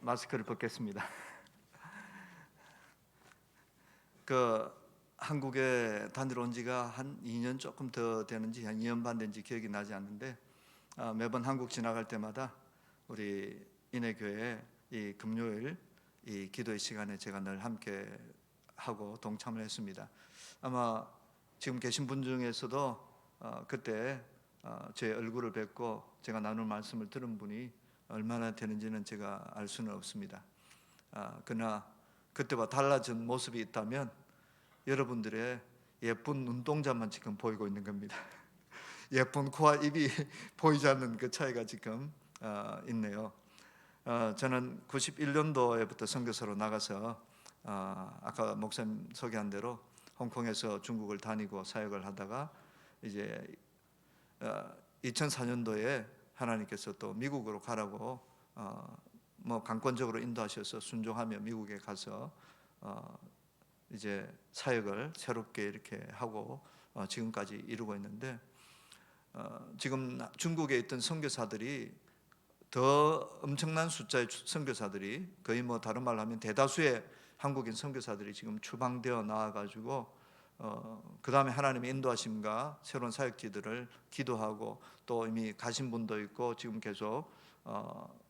마스크를 벗겠습니다. 그 한국에 다녀온 지가 한 2년 조금 더 되는지 한 2년 반 된지 기억이 나지 않는데 매번 한국 지나갈 때마다 우리 인해교회 이 금요일 이 기도의 시간에 제가 늘 함께 하고 동참을 했습니다. 아마 지금 계신 분 중에서도 그때 제 얼굴을 뵙고 제가 나눌 말씀을 들은 분이 얼마나 되는지는 제가 알 수는 없습니다. 그러나 그때와 달라진 모습이 있다면 여러분들의 예쁜 눈동자만 지금 보이고 있는 겁니다. 예쁜 코와 입이 보이지 않는 그 차이가 지금 있네요. 저는 91년도에부터 선교사로 나가서 아까 목사님 소개한 대로 홍콩에서 중국을 다니고 사역을 하다가 이제 2004년도에 하나님께서 또 미국으로 가라고 뭐 강권적으로 인도하셔서 순종하며 미국에 가서 이제 사역을 새롭게 이렇게 하고 지금까지 이루고 있는데 지금 중국에 있던 선교사들이 더 엄청난 숫자의 선교사들이 거의 뭐 다른 말로 하면 대다수의 한국인 선교사들이 지금 추방되어 나와가지고 그 다음에 하나님의 인도하심과 새로운 사역지들을 기도하고 또 이미 가신 분도 있고 지금 계속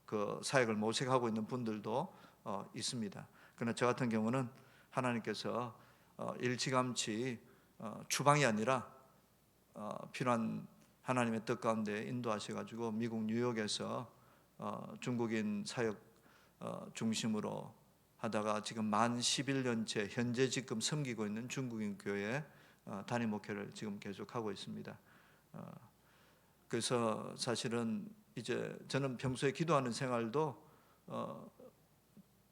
그 사역을 모색하고 있는 분들도 있습니다. 그러나 저 같은 경우는 하나님께서 일찌감치 추방이 아니라 필요한 하나님의 뜻 가운데 인도하셔가지고 미국 뉴욕에서 중국인 사역 중심으로 하다가 지금 만 11년째 현재 지금 섬기고 있는 중국인 교회 단임 목회를 지금 계속하고 있습니다. 그래서 사실은 이제 저는 평소에 기도하는 생활도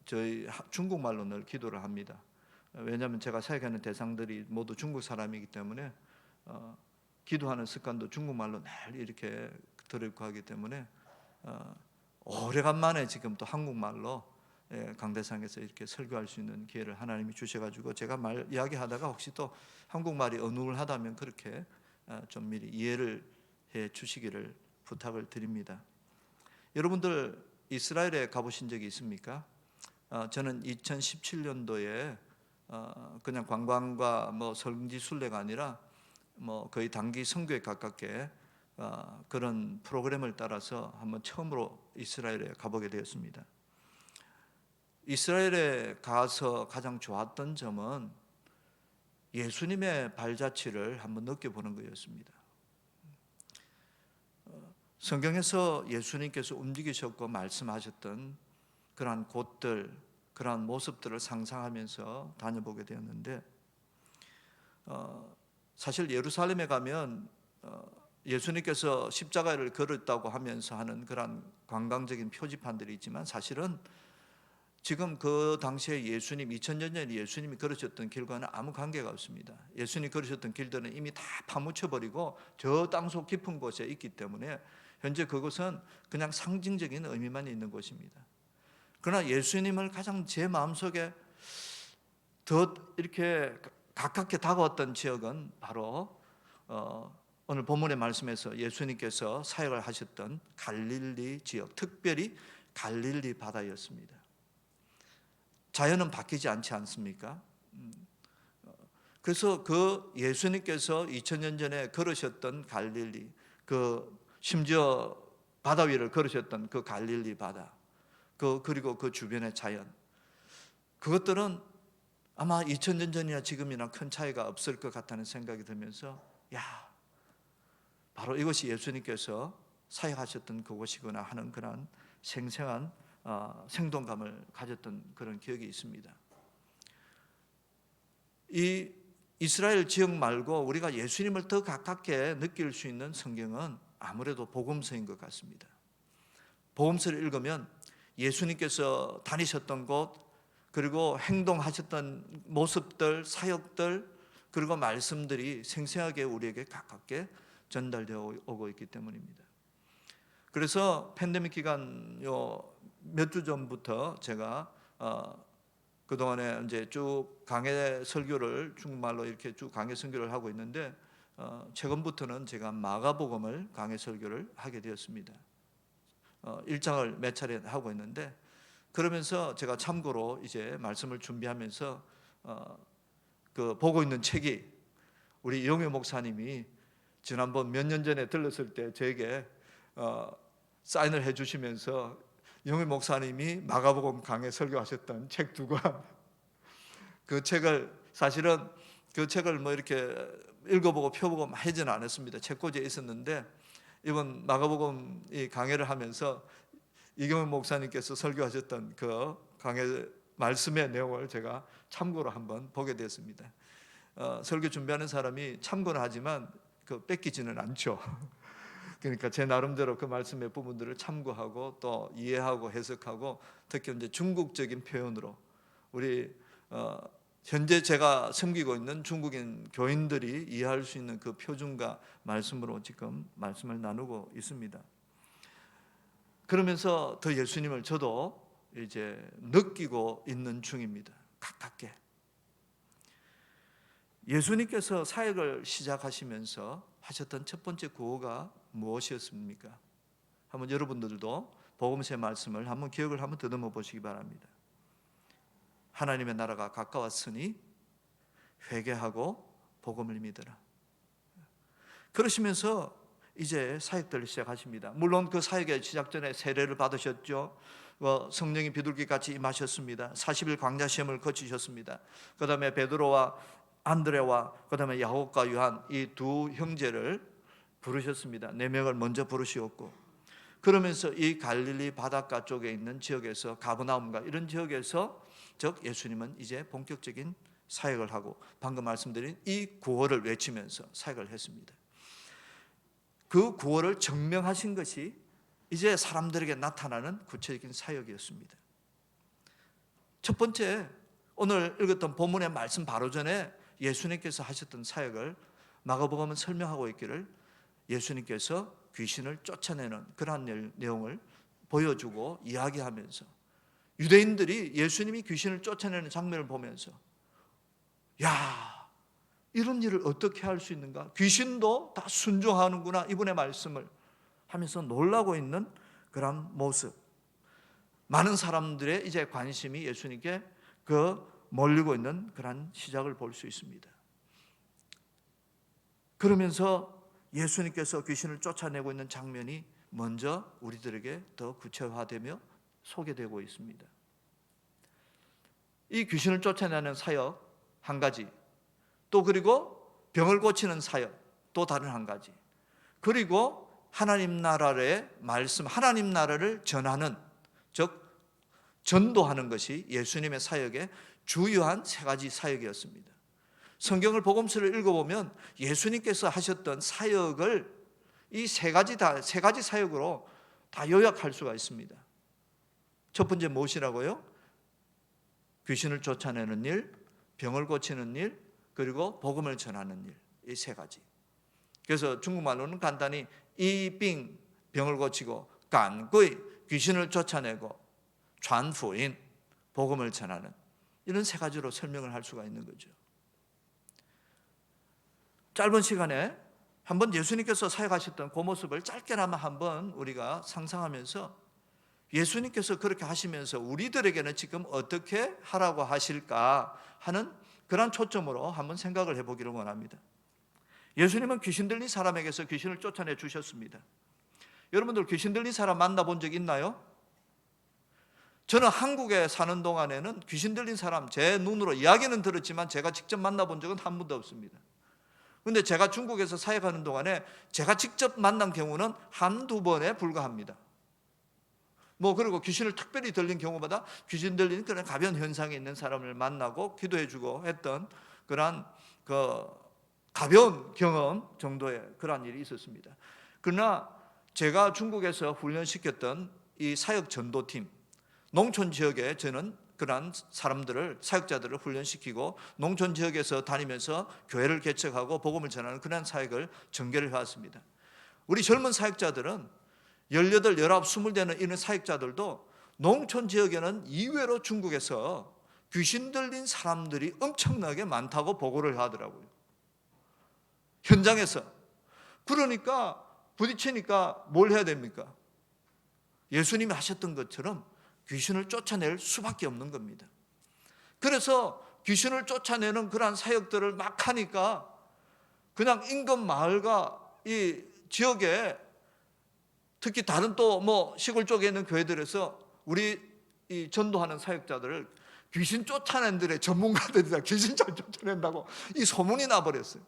저희 중국말로 늘 기도를 합니다. 왜냐하면 제가 사역하는 대상들이 모두 중국 사람이기 때문에 기도하는 습관도 중국말로 늘 이렇게 들었고 하기 때문에 오래간만에 지금 또 한국말로 강대상에서 이렇게 설교할 수 있는 기회를 하나님이 주셔가지고 제가 말 이야기하다가 혹시 또 한국말이 어눌하다면 그렇게 좀 미리 이해를 해 주시기를 부탁을 드립니다. 여러분들 이스라엘에 가보신 적이 있습니까? 저는 2017년도에 그냥 관광과 뭐 성지 순례가 아니라 뭐 거의 단기 선교에 가깝게 그런 프로그램을 따라서 한번 처음으로 이스라엘에 가보게 되었습니다. 이스라엘에 가서 가장 좋았던 점은 예수님의 발자취를 한번 느껴보는 것이었습니다. 성경에서 예수님께서 움직이셨고 말씀하셨던 그러한 곳들, 그러한 모습들을 상상하면서 다녀보게 되었는데 사실 예루살렘에 가면 예수님께서 십자가를 걸었다고 하면서 하는 그런 관광적인 표지판들이 있지만 사실은 지금 그 당시에 예수님 2000년 전에 예수님이 걸으셨던 길과는 아무 관계가 없습니다. 예수님이 걸으셨던 길들은 이미 다 파묻혀버리고 저 땅속 깊은 곳에 있기 때문에 현재 그것은 그냥 상징적인 의미만 있는 곳입니다. 그러나 예수님을 가장 제 마음속에 더 이렇게 가깝게 다가왔던 지역은 바로 오늘 본문의 말씀에서 예수님께서 사역을 하셨던 갈릴리 지역, 특별히 갈릴리 바다였습니다. 자연은 바뀌지 않지 않습니까? 그래서 그 예수님께서 2000년 전에 걸으셨던 갈릴리, 그 심지어 바다 위를 걸으셨던 그 갈릴리 바다, 그리고 그 주변의 자연, 그것들은 아마 2000년 전이나 지금이나 큰 차이가 없을 것 같다는 생각이 들면서 바로 이것이 예수님께서 사역하셨던 그곳이구나 하는 그런 생생한 생동감을 가졌던 그런 기억이 있습니다. 이 이스라엘 지역 말고 우리가 예수님을 더 가깝게 느낄 수 있는 성경은 아무래도 복음서인 것 같습니다. 복음서를 읽으면 예수님께서 다니셨던 곳, 그리고 행동하셨던 모습들, 사역들, 그리고 말씀들이 생생하게 우리에게 가깝게 전달되어 오고 있기 때문입니다. 그래서 팬데믹 기간 몇 주 전부터 제가 그동안에 이제 쭉 강해 설교를 중국말로 이렇게 쭉 강해 설교를 하고 있는데 최근부터는 제가 마가복음을 강해 설교를 하게 되었습니다. 일장을 몇 차례 하고 있는데 그러면서 제가 참고로 이제 말씀을 준비하면서 그 보고 있는 책이, 우리 이용효 목사님이 지난번 몇 년 전에 들렀을 때 저에게 사인을 해주시면서 이용효 목사님이 마가복음 강해 설교하셨던 책 두 권, 그 책을 사실은 그 책을 뭐 이렇게 읽어보고 펴보고 하지는 않았습니다. 책꽂이에 있었는데 이번 마가복음 이 강해를 하면서 이경훈 목사님께서 설교하셨던 그 강해 말씀의 내용을 제가 참고로 한번 보게 됐습니다. 설교 준비하는 사람이 참고는 하지만 그 뺏기지는 않죠. 그러니까 제 나름대로 그 말씀의 부분들을 참고하고 또 이해하고 해석하고, 특히 이제 중국적인 표현으로 우리 현재 제가 섬기고 있는 중국인 교인들이 이해할 수 있는 그 표준과 말씀으로 지금 말씀을 나누고 있습니다. 그러면서 더 예수님을 저도 이제 느끼고 있는 중입니다. 가깝게. 예수님께서 사역을 시작하시면서 하셨던 첫 번째 구호가 무엇이었습니까? 한번 여러분들도 복음서의 말씀을 한번 기억을 한번 더듬어 보시기 바랍니다. 하나님의 나라가 가까웠으니 회개하고 복음을 믿으라. 그러시면서 이제 사역들을 시작하십니다. 물론 그 사역의 시작 전에 세례를 받으셨죠. 성령이 비둘기같이 임하셨습니다. 40일 광야 시험을 거치셨습니다. 그 다음에 베드로와 안드레와 그 다음에 야곱과 요한, 이 두 형제를 부르셨습니다. 4명을 먼저 부르시었고, 그러면서 이 갈릴리 바닷가 쪽에 있는 지역에서, 가버나움과 이런 지역에서, 즉 예수님은 이제 본격적인 사역을 하고 방금 말씀드린 이 구호를 외치면서 사역을 했습니다. 그 구호를 증명하신 것이 이제 사람들에게 나타나는 구체적인 사역이었습니다. 첫 번째, 오늘 읽었던 본문의 말씀 바로 전에 예수님께서 하셨던 사역을 마가복음은 설명하고 있기를, 예수님께서 귀신을 쫓아내는 그러한 내용을 보여주고 이야기하면서 유대인들이 예수님이 귀신을 쫓아내는 장면을 보면서, 야, 이런 일을 어떻게 할 수 있는가? 귀신도 다 순종하는구나, 이분의 말씀을 하면서 놀라고 있는 그런 모습. 많은 사람들의 이제 관심이 예수님께 몰리고 있는 그런 시작을 볼 수 있습니다. 그러면서 예수님께서 귀신을 쫓아내고 있는 장면이 먼저 우리들에게 더 구체화되며 소개되고 있습니다. 이 귀신을 쫓아내는 사역 한 가지, 또 그리고 병을 고치는 사역 또 다른 한 가지, 그리고 하나님 나라의 말씀, 하나님 나라를 전하는, 즉 전도하는 것이 예수님의 사역의 주요한 3가지 사역이었습니다. 성경을 복음서를 읽어보면 예수님께서 하셨던 사역을 이 3가지 사역으로 다 요약할 수가 있습니다. 첫 번째 무엇이라고요? 귀신을 쫓아내는 일, 병을 고치는 일, 그리고 복음을 전하는 일, 이 3가지. 그래서 중국말로는 간단히 이빙, 병을 고치고, 간구이, 귀신을 쫓아내고,传福音, 복음을 전하는, 이런 3가지로 설명을 할 수가 있는 거죠. 짧은 시간에 한번 예수님께서 사역하셨던 그 모습을 짧게나마 한번 우리가 상상하면서 예수님께서 그렇게 하시면서 우리들에게는 지금 어떻게 하라고 하실까 하는 그런 초점으로 한번 생각을 해보기를 원합니다. 예수님은 귀신 들린 사람에게서 귀신을 쫓아내 주셨습니다. 여러분들 귀신 들린 사람 만나본 적 있나요? 저는 한국에 사는 동안에는 귀신 들린 사람 제 눈으로 이야기는 들었지만 제가 직접 만나본 적은 한 번도 없습니다. 그런데 제가 중국에서 사역하는 동안에 제가 직접 만난 경우는 한두 번에 불과합니다. 그리고 귀신을 특별히 들린 경우마다 귀신 들린 그런 가벼운 현상이 있는 사람을 만나고 기도해주고 했던 그런 가벼운 경험 정도의 그런 일이 있었습니다. 그러나 제가 중국에서 훈련시켰던 이 사역 전도팀, 농촌 지역에 저는 그런 사람들을, 사역자들을 훈련시키고 농촌 지역에서 다니면서 교회를 개척하고 복음을 전하는 그런 사역을 전개를 해왔습니다. 우리 젊은 사역자들은 18, 19, 20되는 이런 사역자들도 농촌 지역에는 이외로 중국에서 귀신 들린 사람들이 엄청나게 많다고 보고를 하더라고요. 현장에서. 그러니까 부딪히니까 뭘 해야 됩니까? 예수님이 하셨던 것처럼 귀신을 쫓아낼 수밖에 없는 겁니다. 그래서 귀신을 쫓아내는 그러한 사역들을 막 하니까 그냥 인근 마을과 이 지역에, 특히 다른 또 뭐 시골 쪽에 있는 교회들에서 우리 이 전도하는 사역자들을 귀신 쫓아낸 들의 전문가들이다, 귀신 잘 쫓아낸다고 이 소문이 나버렸어요.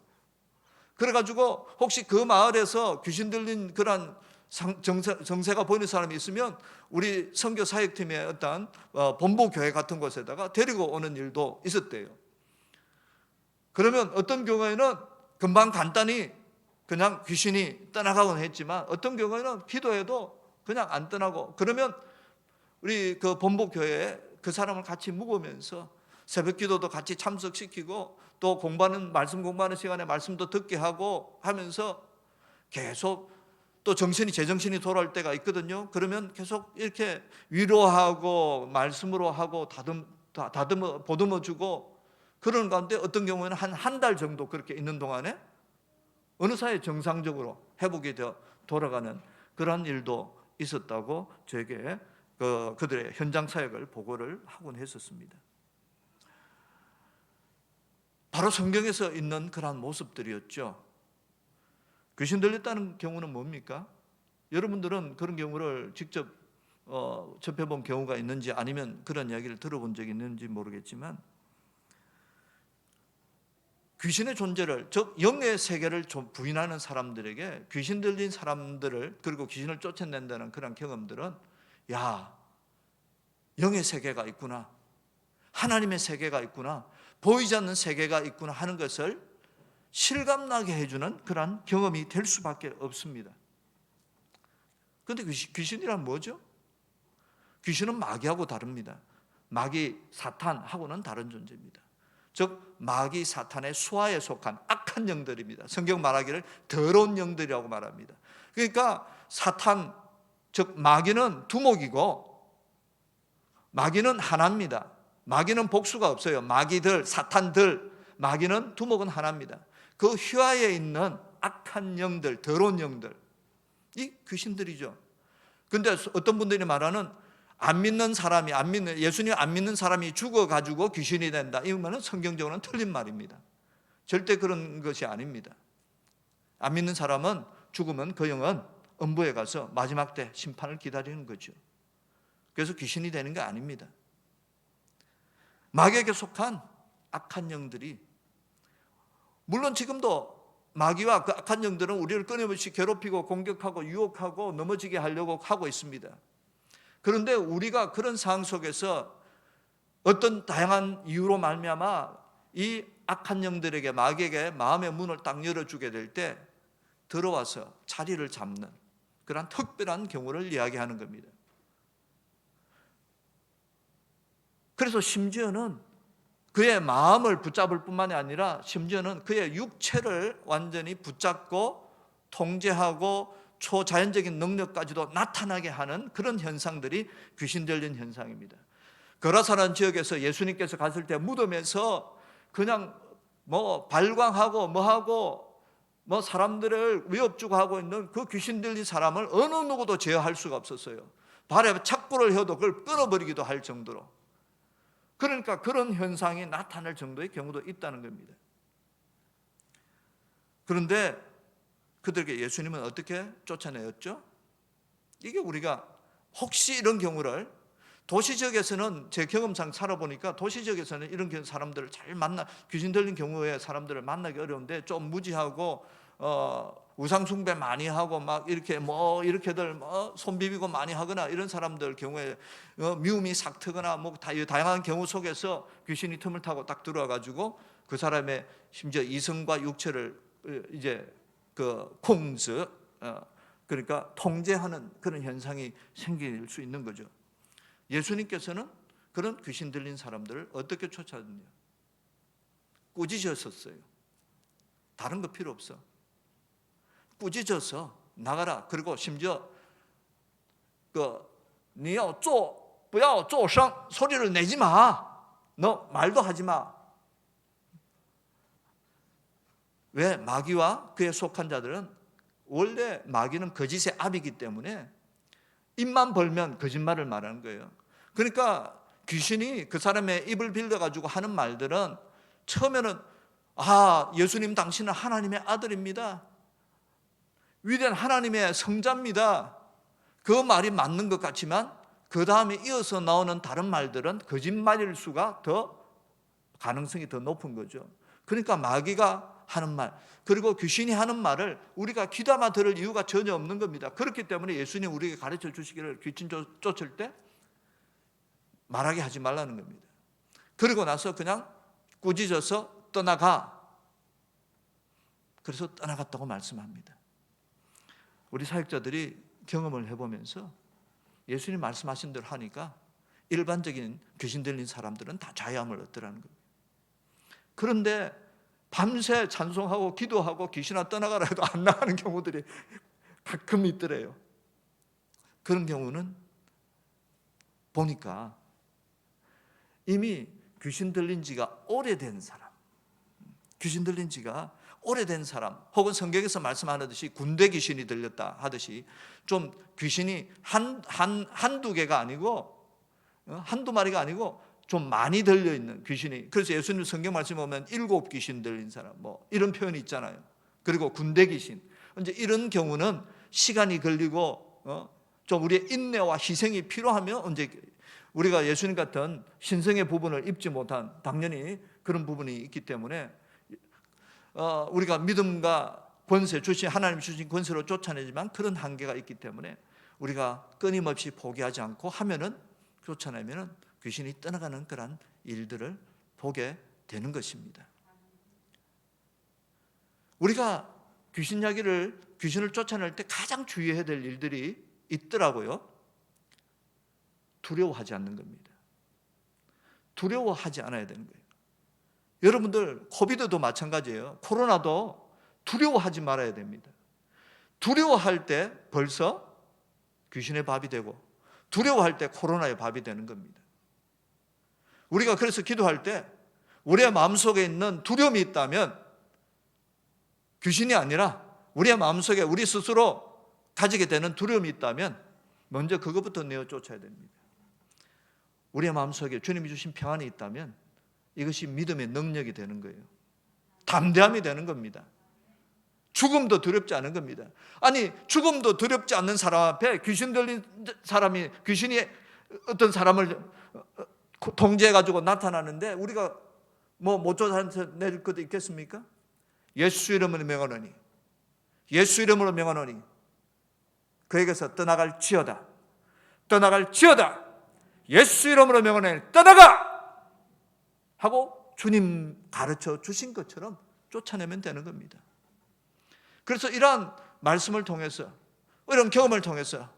그래가지고 혹시 그 마을에서 귀신 들린 그런 정세가 보이는 사람이 있으면 우리 선교 사역팀의 어떤 본부 교회 같은 곳에다가 데리고 오는 일도 있었대요. 그러면 어떤 경우에는 금방 간단히 그냥 귀신이 떠나가곤 했지만, 어떤 경우에는 기도해도 그냥 안 떠나고, 그러면 우리 그 본부 교회에 그 사람을 같이 묵으면서 새벽 기도도 같이 참석시키고, 또 말씀 공부하는 시간에 말씀도 듣게 하고 하면서 계속, 또 제정신이 돌아올 때가 있거든요. 그러면 계속 이렇게 위로하고 말씀으로 하고 보듬어 주고, 그런 가운데 어떤 경우에는 한 달 정도 그렇게 있는 동안에 어느 사이에 정상적으로 회복이 되어 돌아가는 그런 일도 있었다고 저에게 그들의 현장 사역을 보고를 하곤 했었습니다. 바로 성경에서 있는 그러한 모습들이었죠. 귀신 들렸다는 경우는 뭡니까? 여러분들은 그런 경우를 직접 접해본 경우가 있는지, 아니면 그런 이야기를 들어본 적이 있는지 모르겠지만, 귀신의 존재를, 즉 영의 세계를 부인하는 사람들에게 귀신 들린 사람들을, 그리고 귀신을 쫓아낸다는 그런 경험들은, 야, 영의 세계가 있구나, 하나님의 세계가 있구나, 보이지 않는 세계가 있구나 하는 것을 실감나게 해주는 그런 경험이 될 수밖에 없습니다. 그런데 귀신이란 뭐죠? 귀신은 마귀하고 다릅니다. 마귀, 사탄하고는 다른 존재입니다. 즉 마귀, 사탄의 수하에 속한 악한 영들입니다. 성경 말하기를 더러운 영들이라고 말합니다. 그러니까 사탄, 즉 마귀는 두목이고 마귀는 하나입니다. 마귀는 복수가 없어요. 마귀들, 사탄들, 마귀는 두목은 하나입니다. 그 휘하에 있는 악한 영들, 더러운 영들, 이 귀신들이죠. 그런데 어떤 분들이 말하는, 예수님 안 믿는 사람이 죽어가지고 귀신이 된다, 이 말은 성경적으로는 틀린 말입니다. 절대 그런 것이 아닙니다. 안 믿는 사람은 죽으면 그 영은 음부에 가서 마지막 때 심판을 기다리는 거죠. 그래서 귀신이 되는 게 아닙니다. 마귀에게 속한 악한 영들이, 물론 지금도 마귀와 그 악한 영들은 우리를 끊임없이 괴롭히고 공격하고 유혹하고 넘어지게 하려고 하고 있습니다. 그런데 우리가 그런 상황 속에서 어떤 다양한 이유로 말미암아 이 악한 영들에게, 마귀에게 마음의 문을 딱 열어주게 될 때 들어와서 자리를 잡는 그런 특별한 경우를 이야기하는 겁니다. 그래서 심지어는 그의 마음을 붙잡을 뿐만이 아니라, 심지어는 그의 육체를 완전히 붙잡고 통제하고 초자연적인 능력까지도 나타나게 하는 그런 현상들이 귀신 들린 현상입니다. 거라사라는 지역에서 예수님께서 갔을 때 무덤에서 그냥 발광하고 사람들을 위협 주고 하고 있는 그 귀신 들린 사람을 어느 누구도 제어할 수가 없었어요. 발에 착고를 해도 그걸 끊어버리기도 할 정도로. 그러니까 그런 현상이 나타날 정도의 경우도 있다는 겁니다. 그런데 그들에게 예수님은 어떻게 쫓아내었죠? 이게 우리가 혹시 이런 경우를, 도시지역에서는 제 경험상 살아보니까 도시지역에서는 이런 사람들을 귀신 들린 경우에 사람들을 만나기 어려운데, 좀 무지하고 우상 숭배 많이 하고 막 이렇게 이렇게들 손 비비고 많이 하거나 이런 사람들 경우에 미움이 싹 트거나 다양한 경우 속에서 귀신이 틈을 타고 딱 들어와 가지고 그 사람의 심지어 이성과 육체를 이제 그러니까 통제하는 그런 현상이 생길 수 있는 거죠. 예수님께서는 그런 귀신 들린 사람들을 어떻게 쫓아냈냐? 꾸짖으셨어요. 다른 거 필요 없어. 꾸짖어서 나가라. 그리고 심지어 你要做不要做声, 소리를 내지 마. 너 말도 하지 마. 왜? 마귀와 그에 속한 자들은, 원래 마귀는 거짓의 압이기 때문에 입만 벌면 거짓말을 말하는 거예요. 그러니까 귀신이 그 사람의 입을 빌려가지고 하는 말들은 처음에는 예수님 당신은 하나님의 아들입니다, 위대한 하나님의 성자입니다, 그 말이 맞는 것 같지만 그 다음에 이어서 나오는 다른 말들은 거짓말일 수가 더 가능성이 더 높은 거죠. 그러니까 마귀가 하는 말, 그리고 귀신이 하는 말을 우리가 귀담아 들을 이유가 전혀 없는 겁니다. 그렇기 때문에 예수님 우리에게 가르쳐 주시기를 귀신 쫓을 때 말하게 하지 말라는 겁니다. 그리고 나서 그냥 꾸짖어서 떠나가. 그래서 떠나갔다고 말씀합니다. 우리 사역자들이 경험을 해보면서 예수님 말씀하신 대로 하니까 일반적인 귀신 들린 사람들은 다 자유함을 얻더라는 겁니다. 그런데 밤새 찬송하고 기도하고 귀신아 떠나가라 해도 안 나가는 경우들이 가끔 있더래요. 그런 경우는 보니까 이미 귀신 들린 지가 오래된 사람, 귀신 들린 지가 오래된 사람, 혹은 성경에서 말씀하듯이 군대 귀신이 들렸다 하듯이 좀 귀신이 한두 개가 아니고 한두 마리가 아니고 좀 많이 들려있는 귀신이, 그래서 예수님 성경 말씀 보면 7 귀신 들린 사람 뭐 이런 표현이 있잖아요. 그리고 군대 귀신, 이제 이런 경우는 시간이 걸리고 좀 우리의 인내와 희생이 필요하면 이제 우리가 예수님 같은 신성의 부분을 입지 못한, 당연히 그런 부분이 있기 때문에 우리가 믿음과 권세 주신, 하나님 주신 권세로 쫓아내지만 그런 한계가 있기 때문에 우리가 끊임없이 포기하지 않고 하면은, 쫓아내면은 귀신이 떠나가는 그런 일들을 보게 되는 것입니다. 우리가 귀신을 쫓아낼 때 가장 주의해야 될 일들이 있더라고요. 두려워하지 않는 겁니다. 두려워하지 않아야 되는 거예요. 여러분들 코비드도 마찬가지예요. 코로나도 두려워하지 말아야 됩니다. 두려워할 때 벌써 귀신의 밥이 되고, 두려워할 때 코로나의 밥이 되는 겁니다. 우리가 그래서 기도할 때 우리의 마음속에 있는 두려움이 있다면 귀신이 아니라 우리의 마음속에 우리 스스로 가지게 되는 두려움이 있다면 먼저 그것부터 내어 쫓아야 됩니다. 우리의 마음속에 주님이 주신 평안이 있다면 이것이 믿음의 능력이 되는 거예요. 담대함이 되는 겁니다. 죽음도 두렵지 않은 겁니다. 아니, 죽음도 두렵지 않는 사람 앞에 귀신 들린 사람이, 귀신이 어떤 사람을 통제해가지고 나타나는데 우리가 못 쫓아낼 것도 있겠습니까? 예수 이름으로 명하노니, 예수 이름으로 명하노니 그에게서 떠나갈지어다, 떠나갈지어다, 예수 이름으로 명하노니 떠나가 하고 주님 가르쳐 주신 것처럼 쫓아내면 되는 겁니다. 그래서 이러한 말씀을 통해서, 이런 경험을 통해서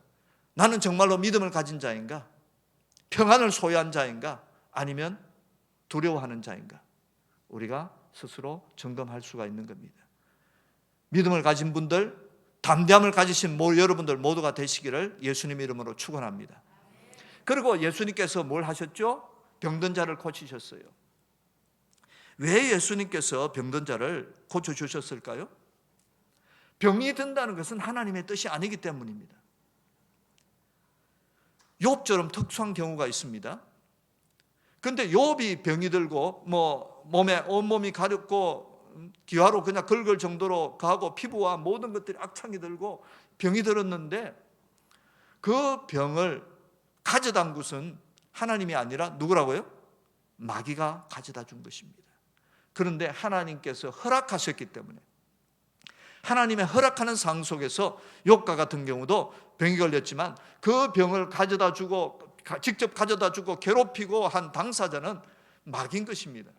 나는 정말로 믿음을 가진 자인가, 평안을 소유한 자인가, 아니면 두려워하는 자인가, 우리가 스스로 점검할 수가 있는 겁니다. 믿음을 가진 분들, 담대함을 가지신 여러분들 모두가 되시기를 예수님 이름으로 축원합니다. 그리고 예수님께서 뭘 하셨죠? 병든 자를 고치셨어요. 왜 예수님께서 병든 자를 고쳐주셨을까요? 병이 든다는 것은 하나님의 뜻이 아니기 때문입니다. 욥처럼 특수한 경우가 있습니다. 그런데 욥이 병이 들고 몸에 온몸이 가렵고 기화로 그냥 긁을 정도로 가고 피부와 모든 것들이 악창이 들고 병이 들었는데 그 병을 가져다 준 것은 하나님이 아니라 누구라고요? 마귀가 가져다 준 것입니다. 그런데 하나님께서 허락하셨기 때문에, 하나님의 허락하는 상황 속에서 욥과 같은 경우도 병이 걸렸지만 그 병을 가져다 주고, 직접 가져다 주고 괴롭히고 한 당사자는 마귀인 것입니다.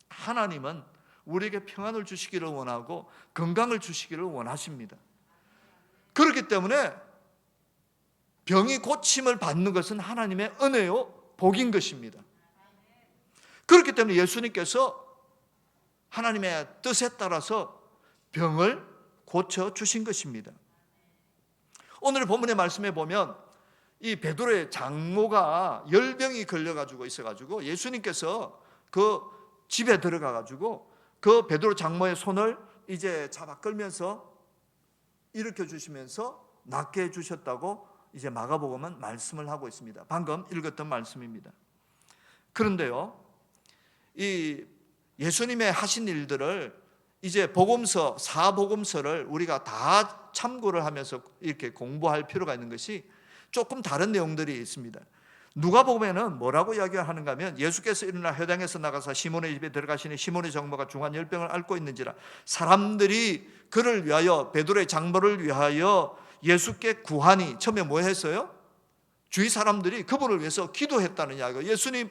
하나님은 우리에게 평안을 주시기를 원하고 건강을 주시기를 원하십니다. 그렇기 때문에 병이 고침을 받는 것은 하나님의 은혜요, 복인 것입니다. 그렇기 때문에 예수님께서 하나님의 뜻에 따라서 병을 고쳐주신 것입니다. 오늘 본문의 말씀에 보면 이 베드로의 장모가 열병이 걸려가지고 있어가지고 예수님께서 그 집에 들어가가지고 그 베드로 장모의 손을 이제 잡아 끌면서 일으켜 주시면서 낫게 해주셨다고 이제 마가복음은 말씀을 하고 있습니다. 방금 읽었던 말씀입니다. 그런데요, 이 예수님의 하신 일들을 이제 복음서, 사복음서를 우리가 다 참고를 하면서 이렇게 공부할 필요가 있는 것이 조금 다른 내용들이 있습니다. 누가복음에는 뭐라고 이야기하는가 하면 예수께서 일어나 회당에서 나가서 시몬의 집에 들어가시니 시몬의 정모가 중한 열병을 앓고 있는지라 사람들이 그를 위하여 베드로의 장모를 위하여 예수께 구하니 처음에 뭐 했어요? 주위 사람들이 그분을 위해서 기도했다는 이야기예요. 예수님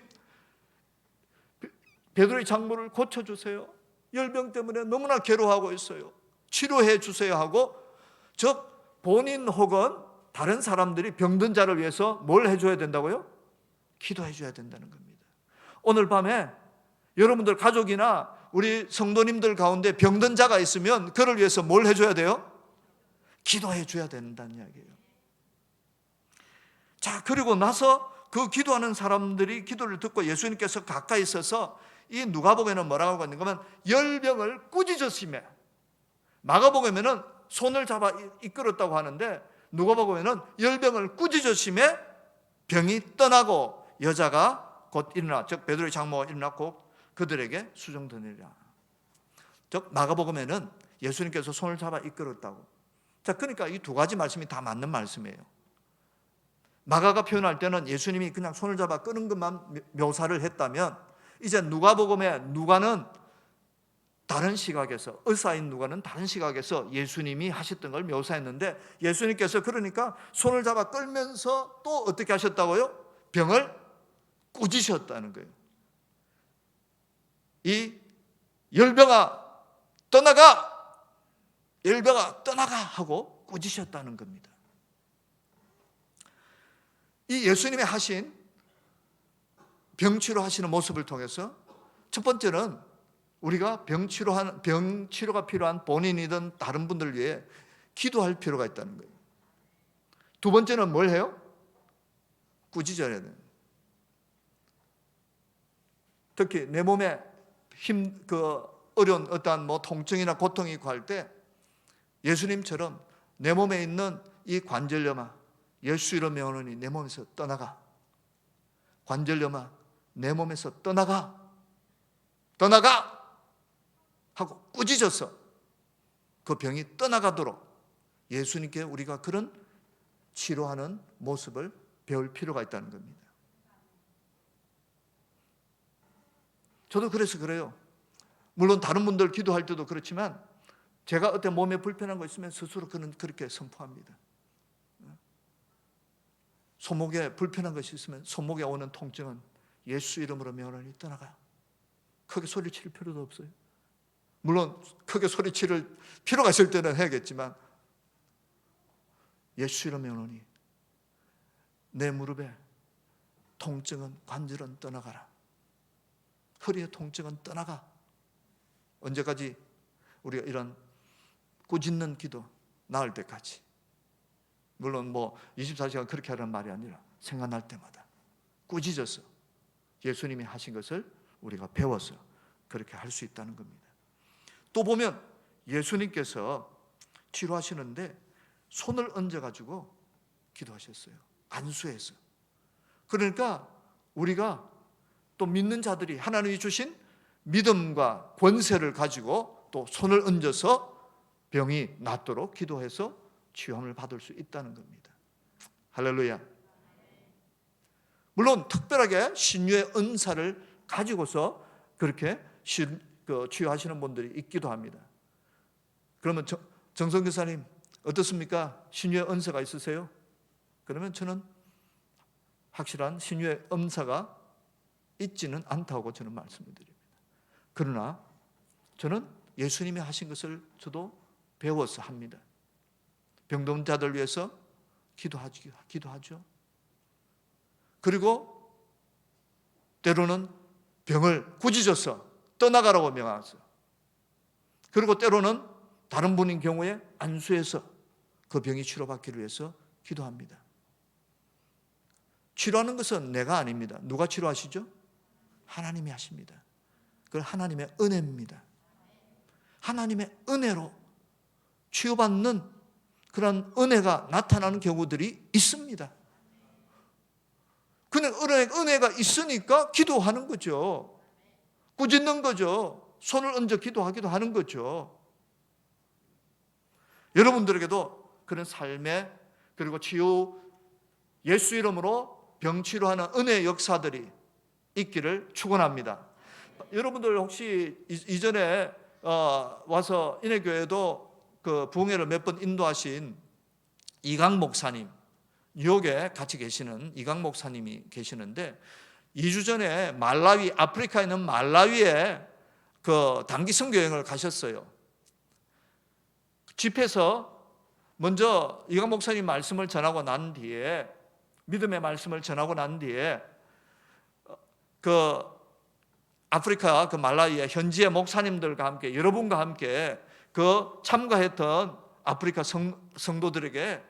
베드로의 장모를 고쳐주세요. 열병 때문에 너무나 괴로워하고 있어요. 치료해 주세요 하고 즉 본인 혹은 다른 사람들이 병든 자를 위해서 뭘 해줘야 된다고요? 기도해 줘야 된다는 겁니다. 오늘 밤에 여러분들 가족이나 우리 성도님들 가운데 병든 자가 있으면 그를 위해서 뭘 해줘야 돼요? 기도해 줘야 된다는 이야기예요. 자, 그리고 나서 그 기도하는 사람들이 기도를 듣고 예수님께서 가까이 있어서 이 누가복음에는 뭐라고 하는가 하면 열병을 꾸짖으시며, 마가복음에는 손을 잡아 이끌었다고 하는데 누가복음에는 열병을 꾸짖으시며 병이 떠나고 여자가 곧 일어나, 즉 베드로의 장모가 일어났고 그들에게 수종드니라. 즉 마가복음에는 예수님께서 손을 잡아 이끌었다고. 자, 그러니까 이 두 가지 말씀이 다 맞는 말씀이에요. 마가가 표현할 때는 예수님이 그냥 손을 잡아 끄는 것만 묘사를 했다면, 이제 누가복음에 누가는 다른 시각에서, 의사인 누가는 다른 시각에서 예수님이 하셨던 걸 묘사했는데, 예수님께서 그러니까 손을 잡아 끌면서 또 어떻게 하셨다고요? 병을 꾸짖으셨다는 거예요. 이 열병아 떠나가, 열병아 떠나가 하고 꾸짖으셨다는 겁니다. 이 예수님이 하신 병치료하시는 모습을 통해서 첫 번째는 우리가 병치료가 필요한 본인이든 다른 분들 위해 기도할 필요가 있다는 거예요. 두 번째는 뭘 해요? 꾸짖어야 돼요. 특히 내 몸에 어려운 어떠한 통증이나 고통이 있고 할 때 예수님처럼 내 몸에 있는 이 관절염아, 예수 이름 명하노니 내 몸에서 떠나가. 관절염아, 내 몸에서 떠나가. 떠나가! 하고 꾸짖어서 그 병이 떠나가도록 예수님께 우리가 그런 치료하는 모습을 배울 필요가 있다는 겁니다. 저도 그래서 그래요. 물론 다른 분들 기도할 때도 그렇지만 제가 어떤 몸에 불편한 거 있으면 스스로 그렇게 선포합니다. 손목에 불편한 것이 있으면 손목에 오는 통증은 예수 이름으로 명하노니 떠나가. 크게 소리칠 필요도 없어요. 물론 크게 소리칠 필요가 있을 때는 해야겠지만 예수 이름 명하노니 내 무릎에 통증은, 관절은 떠나가라. 허리의 통증은 떠나가. 언제까지? 우리가 이런 꾸짖는 기도 나을 때까지. 물론 24시간 그렇게 하라는 말이 아니라 생각날 때마다 꾸짖어서 예수님이 하신 것을 우리가 배워서 그렇게 할 수 있다는 겁니다. 또 보면 예수님께서 치료하시는데 손을 얹어가지고 기도하셨어요. 안수해서. 그러니까 우리가 또 믿는 자들이 하나님이 주신 믿음과 권세를 가지고 또 손을 얹어서 병이 낫도록 기도해서 치유함을 받을 수 있다는 겁니다. 할렐루야. 물론 특별하게 신유의 은사를 가지고서 그렇게 치유하시는 분들이 있기도 합니다. 그러면 정성 교사님 어떻습니까? 신유의 은사가 있으세요? 그러면 저는 확실한 신유의 은사가 있지는 않다고 저는 말씀을 드립니다. 그러나 저는 예수님이 하신 것을 저도 배워서 합니다. 병든 자들 위해서 기도하죠. 그리고 때로는 병을 꾸짖어서 떠나가라고 명하죠. 그리고 때로는 다른 분인 경우에 안수해서 그 병이 치료받기를 위해서 기도합니다. 치료하는 것은 내가 아닙니다. 누가 치료하시죠? 하나님이 하십니다. 그건 하나님의 은혜입니다. 하나님의 은혜로 치유받는 그런 은혜가 나타나는 경우들이 있습니다. 그냥 은혜가 있으니까 기도하는 거죠. 꾸짖는 거죠. 손을 얹어 기도하기도 하는 거죠. 여러분들에게도 그런 삶의, 그리고 치유, 예수 이름으로 병치료하는 은혜의 역사들이 있기를 축원합니다. 여러분들 혹시 이전에 와서 인해교회도 그 부흥회를 몇 번 인도하신 이강 목사님, 뉴욕에 같이 계시는 이강 목사님이 계시는데 2주 전에 말라위, 아프리카에 있는 말라위에 그 단기 선교 여행을 가셨어요. 집에서 먼저 이강 목사님 말씀을 전하고 난 뒤에, 믿음의 말씀을 전하고 난 뒤에 그 아프리카 그 말라위의 현지의 목사님들과 함께, 여러분과 함께 그 참가했던 아프리카 성도들에게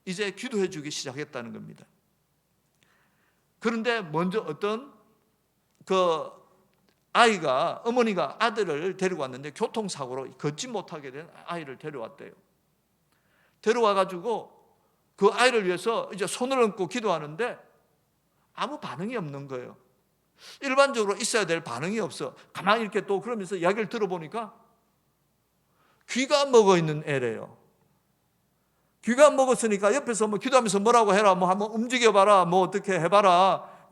이제 기도해 주기 시작했다는 겁니다. 그런데 먼저 어떤 그 아이가, 어머니가 아들을 데리고 왔는데 교통사고로 걷지 못하게 된 아이를 데려왔대요. 데려와가지고 그 아이를 위해서 이제 손을 얹고 기도하는데 아무 반응이 없는 거예요. 일반적으로 있어야 될 반응이 없어. 가만히 이렇게 또 그러면서 이야기를 들어보니까 귀가 먹어 있는 애래요. 귀가 먹었으니까 옆에서 뭐 기도하면서 뭐라고 해라, 뭐 한번 움직여봐라, 뭐 어떻게 해봐라,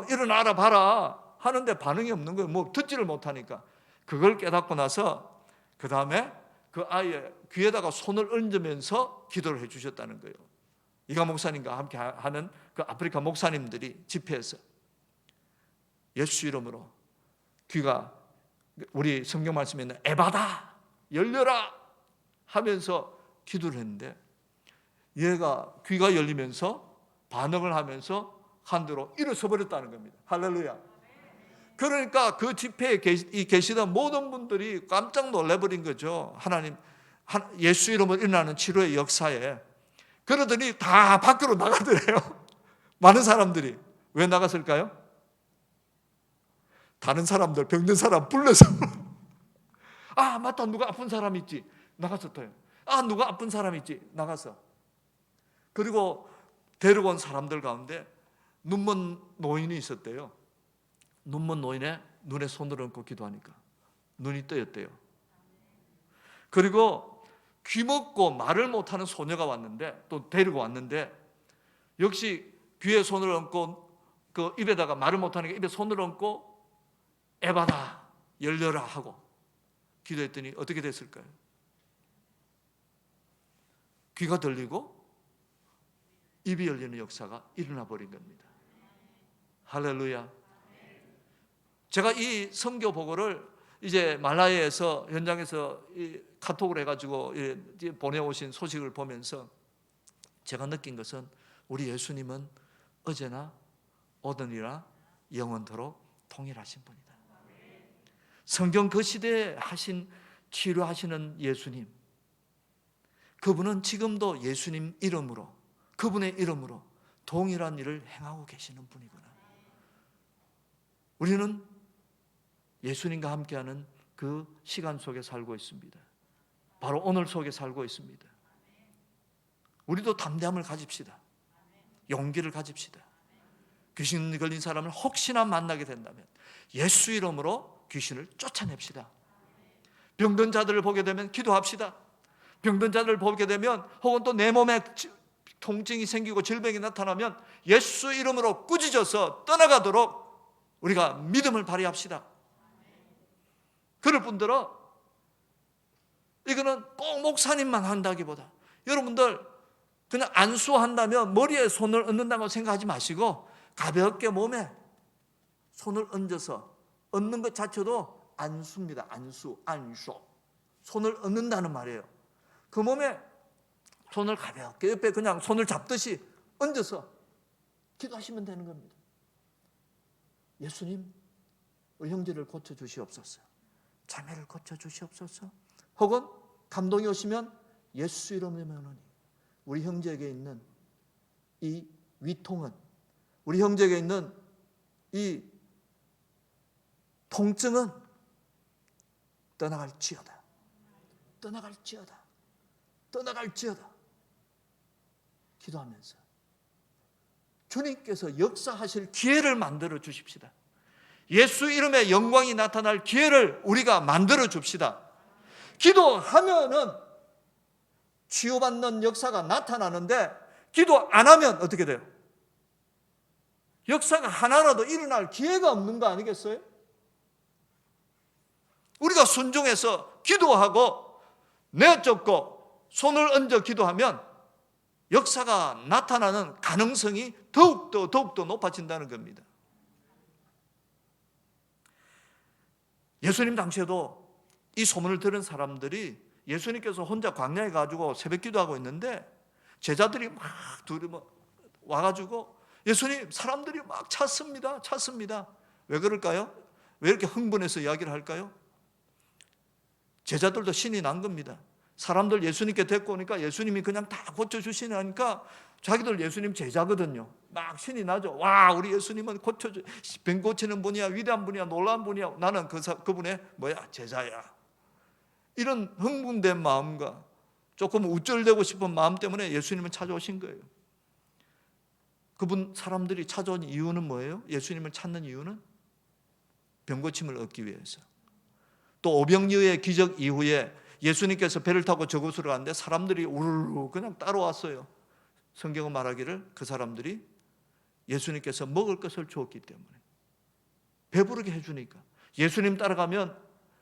일어나라 봐라 하는데 반응이 없는 거예요. 뭐 듣지를 못하니까. 그걸 깨닫고 나서 그 다음에 그 아이의 귀에다가 손을 얹으면서 기도를 해주셨다는 거예요. 이가 목사님과 함께 하는 그 아프리카 목사님들이 집회에서 예수 이름으로 귀가, 우리 성경 말씀에 있는 에바다, 열려라 하면서 기도를 했는데 얘가 귀가 열리면서 반응을 하면서 한대로 일어서 버렸다는 겁니다. 할렐루야. 그러니까 그 집회에 계시던 모든 분들이 깜짝 놀라버린 거죠. 하나님, 예수 이름으로 일어나는 치료의 역사에. 그러더니 다 밖으로 나가더래요. 많은 사람들이. 왜 나갔을까요? 다른 사람들, 병든 사람 불러서 아 맞다, 누가 아픈 사람 있지, 나가서 또요. 아 누가 아픈 사람 있지, 나가서. 그리고 데려온 사람들 가운데 눈먼 노인이 있었대요. 눈먼 노인의 눈에 손을 얹고 기도하니까 눈이 뜨였대요. 그리고 귀먹고 말을 못하는 소녀가 왔는데, 또 데리고 왔는데 역시 귀에 손을 얹고 그 입에다가 말을 못하니까 입에 손을 얹고 에바다, 열려라 하고 기도했더니 어떻게 됐을까요? 귀가 들리고 입이 열리는 역사가 일어나 버린 겁니다. 할렐루야. 제가 이 선교 보고를 이제 말라위에서 현장에서 카톡을 해가지고 보내오신 소식을 보면서 제가 느낀 것은 우리 예수님은 어제나 오늘이나 영원토록 동일하신 분이다. 성경 그 시대에 하신, 치료하시는 예수님, 그분은 지금도 예수님 이름으로, 그분의 이름으로 동일한 일을 행하고 계시는 분이구나. 우리는 예수님과 함께하는 그 시간 속에 살고 있습니다. 바로 오늘 속에 살고 있습니다. 우리도 담대함을 가집시다. 용기를 가집시다. 귀신 걸린 사람을 혹시나 만나게 된다면 예수 이름으로 귀신을 쫓아냅시다. 병든 자들을 보게 되면 기도합시다. 병든 자들을 보게 되면, 혹은 또 내 몸에 통증이 생기고 질병이 나타나면 예수 이름으로 꾸짖어서 떠나가도록 우리가 믿음을 발휘합시다. 그럴 뿐더러 이거는 꼭 목사님만 한다기보다 여러분들 그냥 안수한다면 머리에 손을 얹는다고 생각하지 마시고 가볍게 몸에 손을 얹어서, 얹는 것 자체도 안수입니다. 안수. 손을 얹는다는 말이에요. 그 몸에 손을 가볍게 옆에 그냥 손을 잡듯이 얹어서 기도하시면 되는 겁니다. 예수님, 우리 형제를 고쳐주시옵소서. 자매를 고쳐주시옵소서. 혹은 감동이 오시면 예수 이름으로 우리 형제에게 있는 이 위통은, 우리 형제에게 있는 이 통증은 떠나갈지어다. 떠나갈지어다. 떠나갈지어다. 기도하면서 주님께서 역사하실 기회를 만들어 주십시다. 예수 이름의 영광이 나타날 기회를 우리가 만들어 줍시다. 기도하면은 치유받는 역사가 나타나는데 기도 안 하면 어떻게 돼요? 역사가 하나라도 일어날 기회가 없는 거 아니겠어요? 우리가 순종해서 기도하고 내쫓고 손을 얹어 기도하면 역사가 나타나는 가능성이 더욱더 높아진다는 겁니다. 예수님 당시에도 이 소문을 들은 사람들이 예수님께서 혼자 광야에 가지고 새벽 기도하고 있는데 제자들이 막 둘이 와가지고 예수님 사람들이 막 찾습니다. 왜 그럴까요? 왜 이렇게 흥분해서 이야기를 할까요? 제자들도 신이 난 겁니다. 사람들 예수님께 데리고 오니까 예수님이 그냥 다 고쳐주시니까 자기들 예수님 제자거든요. 막 신이 나죠. 와, 우리 예수님은 병 고치는 분이야, 위대한 분이야, 놀라운 분이야. 나는 그분의 제자야. 이런 흥분된 마음과 조금 우쭐대고 싶은 마음 때문에 예수님은 찾아오신 거예요. 그분 사람들이 찾아온 이유는 뭐예요? 예수님을 찾는 이유는 병 고침을 얻기 위해서. 또 오병이어의 기적 이후에 예수님께서 배를 타고 저곳으로 갔는데 사람들이 우르르 그냥 따라왔어요. 성경은 말하기를 그 사람들이 예수님께서 먹을 것을 주었기 때문에 배부르게 해주니까 예수님 따라가면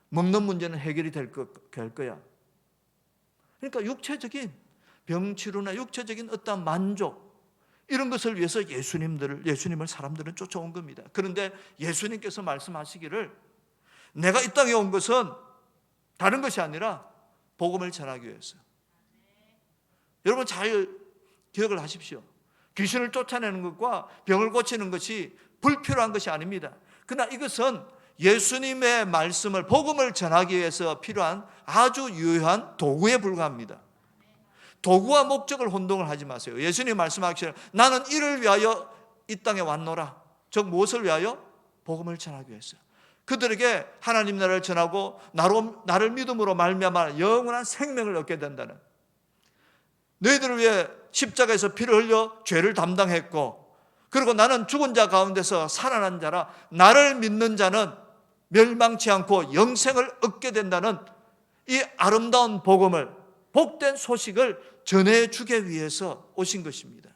먹는 문제는 해결이 될 거야. 그러니까 육체적인 병치료나 육체적인 어떤 만족 이런 것을 위해서 예수님을 사람들은 쫓아온 겁니다. 그런데 예수님께서 말씀하시기를 내가 이 땅에 온 것은 다른 것이 아니라 복음을 전하기 위해서. 여러분 잘 기억을 하십시오. 귀신을 쫓아내는 것과 병을 고치는 것이 불필요한 것이 아닙니다. 그러나 이것은 예수님의 말씀을 복음을 전하기 위해서 필요한 아주 유효한 도구에 불과합니다. 도구와 목적을 혼동을 하지 마세요. 예수님 말씀하시기를 나는 이를 위하여 이 땅에 왔노라. 즉 무엇을 위하여? 복음을 전하기 위해서. 그들에게 하나님 나라를 전하고 나를 믿음으로 말미암아 영원한 생명을 얻게 된다는, 너희들을 위해 십자가에서 피를 흘려 죄를 담당했고 그리고 나는 죽은 자 가운데서 살아난 자라 나를 믿는 자는 멸망치 않고 영생을 얻게 된다는 이 아름다운 복음을, 복된 소식을 전해주기 위해서 오신 것입니다.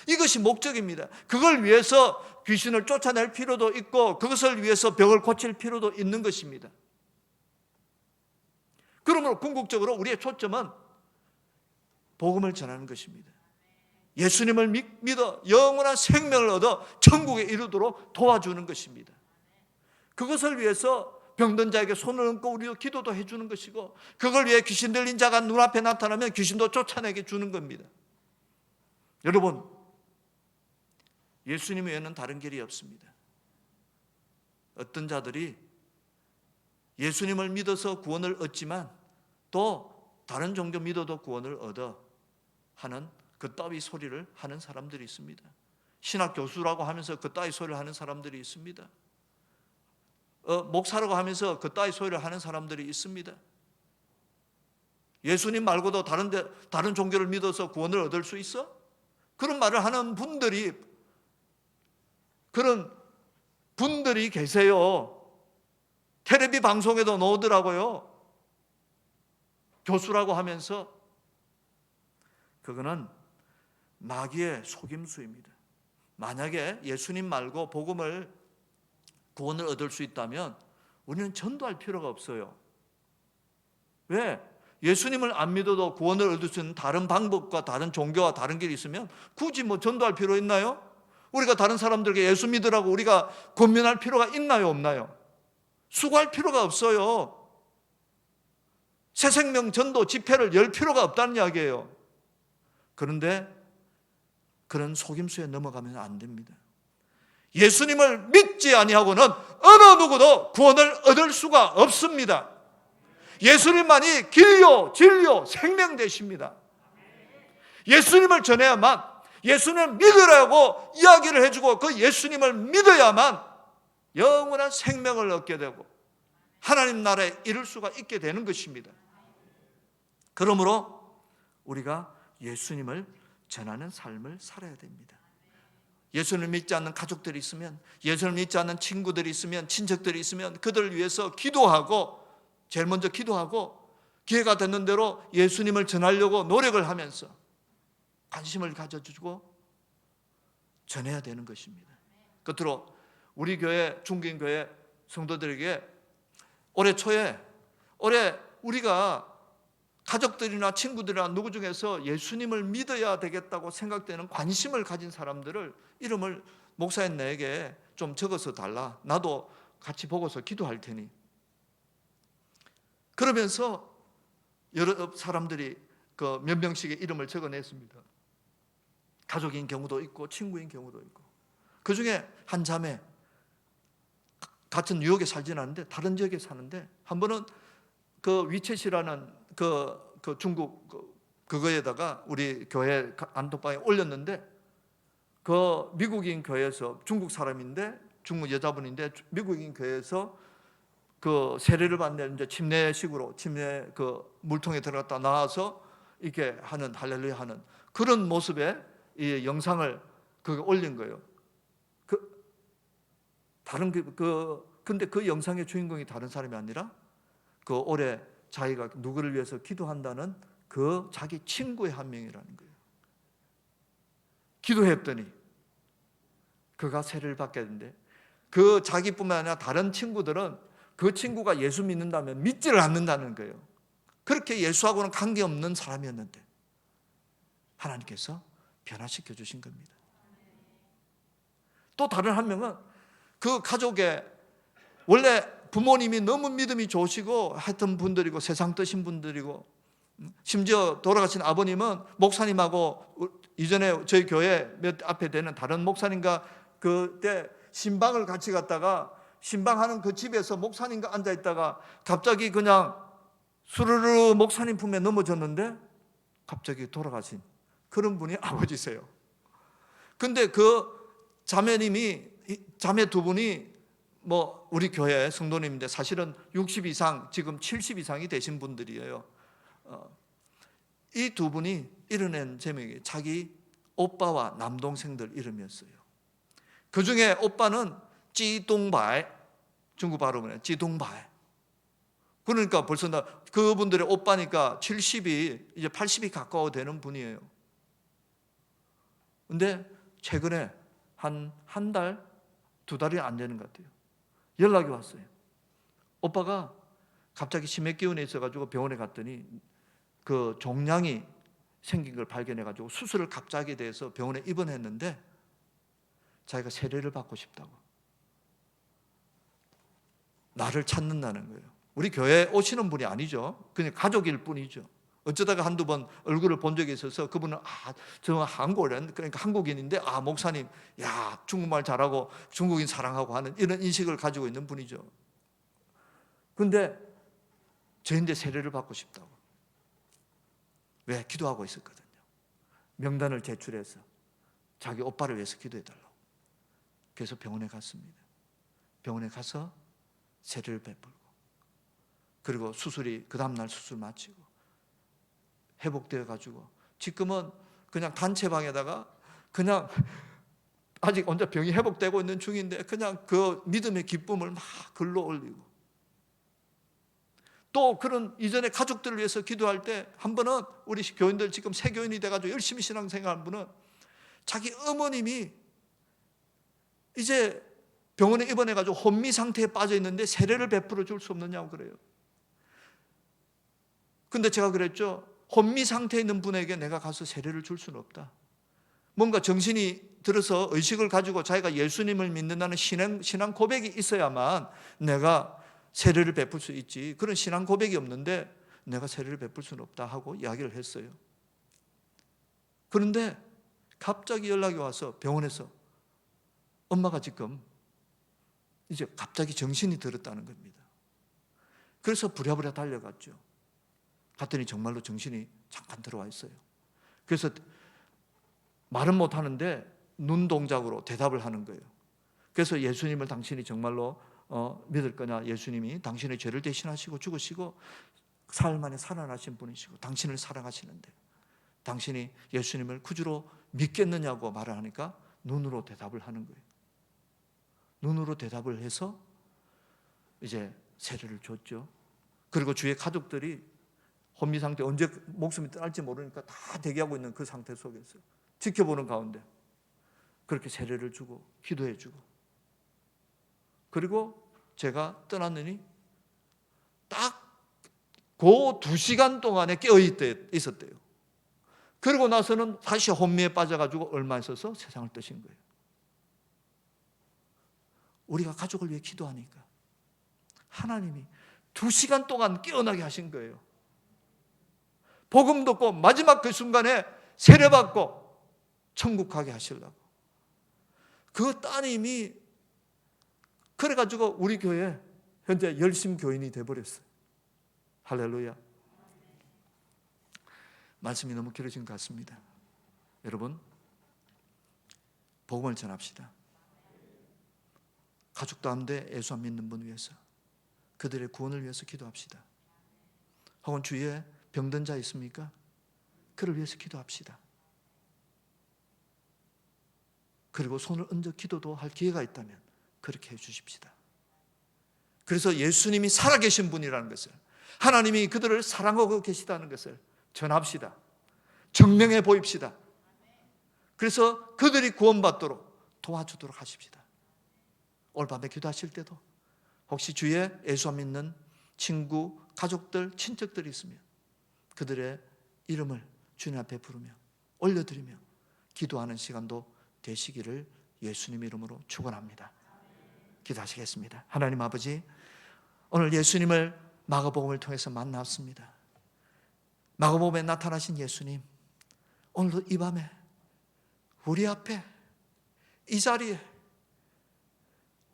이것이 목적입니다. 그걸 위해서 귀신을 쫓아낼 필요도 있고 그것을 위해서 병을 고칠 필요도 있는 것입니다. 그러므로 궁극적으로 우리의 초점은 복음을 전하는 것입니다. 예수님을 믿어 영원한 생명을 얻어 천국에 이르도록 도와주는 것입니다. 그것을 위해서 병든 자에게 손을 얹고 우리도 기도도 해주는 것이고 그걸 위해 귀신 들린 자가 눈앞에 나타나면 귀신도 쫓아내게 주는 겁니다. 여러분, 예수님 외에는 다른 길이 없습니다. 어떤 자들이 예수님을 믿어서 구원을 얻지만 또 다른 종교 믿어도 구원을 얻어 하는 그 따위 소리를 하는 사람들이 있습니다. 신학 교수라고 하면서 그 따위 소리를 하는 사람들이 있습니다. 목사라고 하면서 그 따위 소리를 하는 사람들이 있습니다. 예수님 말고도 다른 종교를 믿어서 구원을 얻을 수 있어? 그런 말을 하는 그런 분들이 계세요. 텔레비 방송에도 나오더라고요. 교수라고 하면서. 그거는 마귀의 속임수입니다. 만약에 예수님 말고 구원을 얻을 수 있다면 우리는 전도할 필요가 없어요. 왜? 예수님을 안 믿어도 구원을 얻을 수 있는 다른 방법과 다른 종교와 다른 길이 있으면 굳이 전도할 필요 있나요? 우리가 다른 사람들에게 예수 믿으라고 우리가 권면할 필요가 있나요? 없나요? 수고할 필요가 없어요. 새생명 전도 집회를 열 필요가 없다는 이야기예요. 그런데 그런 속임수에 넘어가면 안 됩니다. 예수님을 믿지 아니하고는 어느 누구도 구원을 얻을 수가 없습니다. 예수님만이 길요, 진리요, 생명 되십니다. 예수님을 전해야만, 예수님을 믿으라고 이야기를 해주고 그 예수님을 믿어야만 영원한 생명을 얻게 되고 하나님 나라에 이룰 수가 있게 되는 것입니다. 그러므로 우리가 예수님을 전하는 삶을 살아야 됩니다. 예수를 믿지 않는 가족들이 있으면, 예수를 믿지 않는 친구들이 있으면, 친척들이 있으면 그들을 위해서 기도하고, 제일 먼저 기도하고 기회가 되는 대로 예수님을 전하려고 노력을 하면서 관심을 가져주고 전해야 되는 것입니다. 끝으로 우리 교회, 중국인교회 성도들에게 올해 초에, 올해 우리가 가족들이나 친구들이나 누구 중에서 예수님을 믿어야 되겠다고 생각되는 관심을 가진 사람들을 이름을 목사님 내게 좀 적어서 달라. 나도 같이 보고서 기도할 테니. 그러면서 여러 사람들이 그 몇 명씩의 이름을 적어냈습니다. 가족인 경우도 있고 친구인 경우도 있고. 그 중에 한 자매, 같은 뉴욕에 살지는 않는데 다른 지역에 사는데, 한 번은 그 위챗이라는 그 중국 그거에다가 우리 교회 안톡방에 올렸는데, 그 미국인 교회에서, 중국 사람인데 중국 여자분인데 미국인 교회에서 그 세례를 받는 이제 침례식으로, 침례 그 물통에 들어갔다 나와서 이렇게 하는, 할렐루야 하는 그런 모습의 이 영상을 그거 올린 거예요. 근데 그 영상의 주인공이 다른 사람이 아니라 그 올해 자기가 누구를 위해서 기도한다는 그 자기 친구의 한 명이라는 거예요. 기도했더니 그가 세례를 받게 되는데, 그 자기뿐만 아니라 다른 친구들은 그 친구가 예수 믿는다면 믿지를 않는다는 거예요. 그렇게 예수하고는 관계없는 사람이었는데 하나님께서 변화시켜 주신 겁니다. 또 다른 한 명은 그 가족의 원래 부모님이 너무 믿음이 좋으시고 하여튼 분들이고 세상 뜨신 분들이고, 심지어 돌아가신 아버님은 목사님하고 이전에 저희 교회 몇 앞에 되는 다른 목사님과 그때 신방을 같이 갔다가 신방하는 그 집에서 목사님과 앉아 있다가 갑자기 그냥 수르르 목사님 품에 넘어졌는데 갑자기 돌아가신 그런 분이 아버지세요. 근데 그 자매 두 분이 뭐 우리 교회 성도님인데 사실은 60 이상, 지금 70 이상이 되신 분들이에요. 이 두 분이 이뤄낸 제목이 자기 오빠와 남동생들 이름이었어요. 그 중에 오빠는 찌동바이, 중국 발음은 찌동바이. 그러니까 벌써 그분들의 오빠니까 70이 이제 80이 가까워 되는 분이에요. 근데 최근에 한 달, 두 달이 안 되는 것 같아요. 연락이 왔어요. 오빠가 갑자기 치매 기운에 있어가지고 병원에 갔더니 그 종양이 생긴 걸 발견해가지고 수술을 갑자기 돼서 병원에 입원했는데 자기가 세례를 받고 싶다고 나를 찾는다는 거예요. 우리 교회에 오시는 분이 아니죠. 그냥 가족일 뿐이죠. 어쩌다가 한두 번 얼굴을 본 적이 있어서 그분은 저 한국인, 그러니까 한국인인데 목사님, 야 중국말 잘하고 중국인 사랑하고 하는 이런 인식을 가지고 있는 분이죠. 그런데 저인데 세례를 받고 싶다고. 왜? 기도하고 있었거든요. 명단을 제출해서 자기 오빠를 위해서 기도해달라고. 그래서 병원에 갔습니다. 병원에 가서 세례를 베풀고, 그리고 수술이 그 다음날 수술 마치고 회복되어 가지고 지금은 그냥 단체방에다가 그냥 아직 혼자 병이 회복되고 있는 중인데 그냥 그 믿음의 기쁨을 막 글로 올리고, 또 그런 이전에 가족들을 위해서 기도할 때 한 번은 우리 교인들 지금 새 교인이 돼가지고 열심히 신앙생활한 분은 자기 어머님이 이제 병원에 입원해가지고 혼미 상태에 빠져 있는데 세례를 베풀어 줄 수 없느냐고 그래요. 근데 제가 그랬죠. 혼미 상태에 있는 분에게 내가 가서 세례를 줄 수는 없다. 뭔가 정신이 들어서 의식을 가지고 자기가 예수님을 믿는다는 신앙 고백이 있어야만 내가 세례를 베풀 수 있지, 그런 신앙 고백이 없는데 내가 세례를 베풀 수는 없다 하고 이야기를 했어요. 그런데 갑자기 연락이 와서 병원에서 엄마가 지금 이제 갑자기 정신이 들었다는 겁니다. 그래서 부랴부랴 달려갔죠. 갔더니 정말로 정신이 잠깐 들어와 있어요. 그래서 말은 못하는데 눈 동작으로 대답을 하는 거예요. 그래서 예수님을 당신이 정말로 믿을 거냐, 예수님이 당신의 죄를 대신하시고 죽으시고 사흘 만에 살아나신 분이시고 당신을 사랑하시는데 당신이 예수님을 구주로 믿겠느냐고 말을 하니까 눈으로 대답을 하는 거예요. 눈으로 대답을 해서 이제 세례를 줬죠. 그리고 주위의 가족들이 혼미 상태, 언제 목숨이 떠날지 모르니까 다 대기하고 있는 그 상태 속에서 지켜보는 가운데 그렇게 세례를 주고 기도해 주고, 그리고 제가 떠났느니 딱 그 2시간 동안에 깨어 있었대요. 그러고 나서는 다시 혼미에 빠져가지고 얼마 있어서 세상을 떠신 거예요. 우리가 가족을 위해 기도하니까 하나님이 2시간 동안 깨어나게 하신 거예요. 복음 듣고 마지막 그 순간에 세례받고 천국 가게 하시려고. 그 따님이 그래가지고 우리 교회 현재 열심 교인이 돼버렸어요. 할렐루야. 말씀이 너무 길어진 것 같습니다. 여러분, 복음을 전합시다. 가족 가운데 예수 안 믿는 분 위해서, 그들의 구원을 위해서 기도합시다. 혹은 주위에 병든 자 있습니까? 그를 위해서 기도합시다. 그리고 손을 얹어 기도도 할 기회가 있다면 그렇게 해 주십시다. 그래서 예수님이 살아계신 분이라는 것을, 하나님이 그들을 사랑하고 계시다는 것을 전합시다. 증명해 보입시다. 그래서 그들이 구원받도록 도와주도록 하십시다. 오늘 밤에 기도하실 때도 혹시 주위에 예수 안 믿는 친구, 가족들, 친척들이 있으면 그들의 이름을 주님 앞에 부르며 올려드리며 기도하는 시간도 되시기를 예수님 이름으로 축원합니다. 기도하시겠습니다. 하나님 아버지, 오늘 예수님을 마가복음을 통해서 만났습니다. 마가복음에 나타나신 예수님, 오늘도 이 밤에 우리 앞에 이 자리에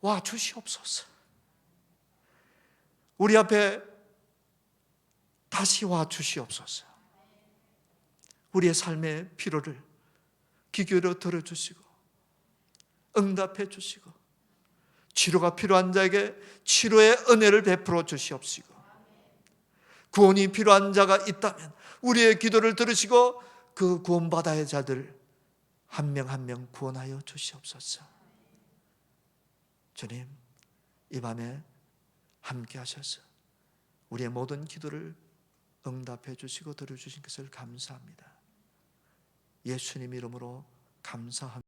와 주시옵소서. 우리 앞에 다시 와 주시옵소서. 우리의 삶의 필요를 귀 기울여 들어주시고 응답해 주시고, 치료가 필요한 자에게 치료의 은혜를 베풀어 주시옵시고, 구원이 필요한 자가 있다면 우리의 기도를 들으시고 그 구원받아야 할 자들 한 명 한 명 구원하여 주시옵소서. 주님, 이 밤에 함께 하셔서 우리의 모든 기도를 응답해 주시고 들어주신 것을 감사합니다. 예수님 이름으로 감사합니다.